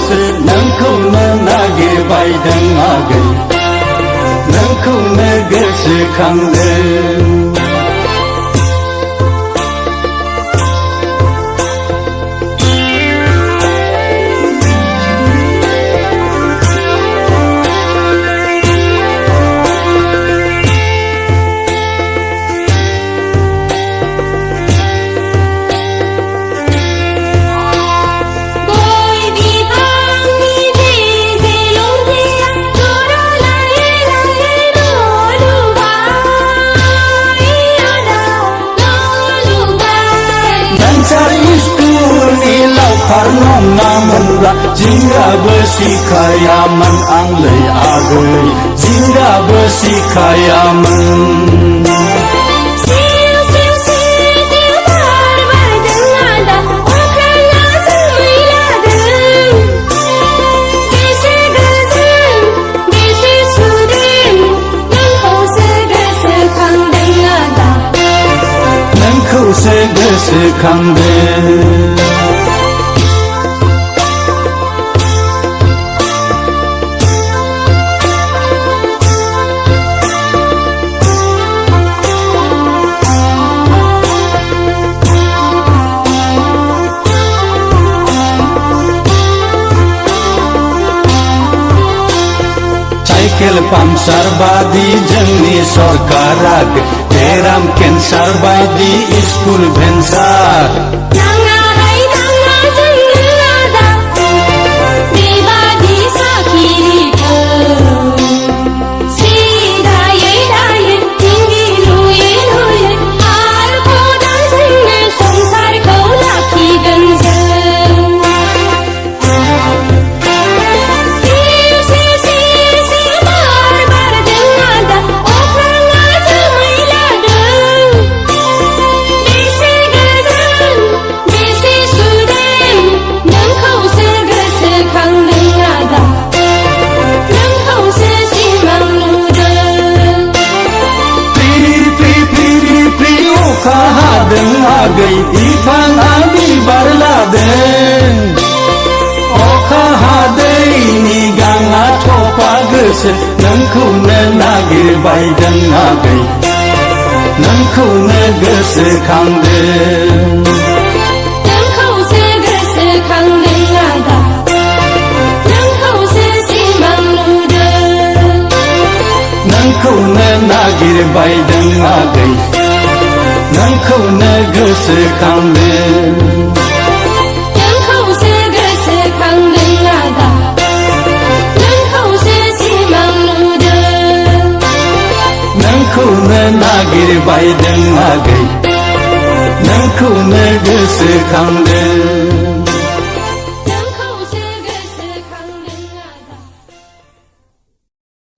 गोसो नोंखौनो नागिरबायदों आगै नोंखौनो गोसोखांदों Namunlah jingga besi kayaman anglai agai jingga besi kayaman nengkau segosekangdeng Pamsar badi jengni sorkarak Teram kensar badi iskul bensar Nangarai nanga jenglada Dibadi sakiri ke Sidaye daye tinggi luye luye Arko dan jengne songsar kau laki genzel Agai ifang abi barladen Oka hadai ni ganga thopa goso nोंखौनो नागिरबायदों आगै नोंखौनो गोसोखांदों नोंखौसो गोसोखांदों आदा नोंखौसो सिमां नुदों नोंखौनो नागिरबायदों आगै नोंखौनो गोसोखांदों नोंखौसो गोसोखांदों आदा नोंखौसो सिमां नुदों नोंखौनो नागिरबायदों आगै नोंखौनो गोसोखांदों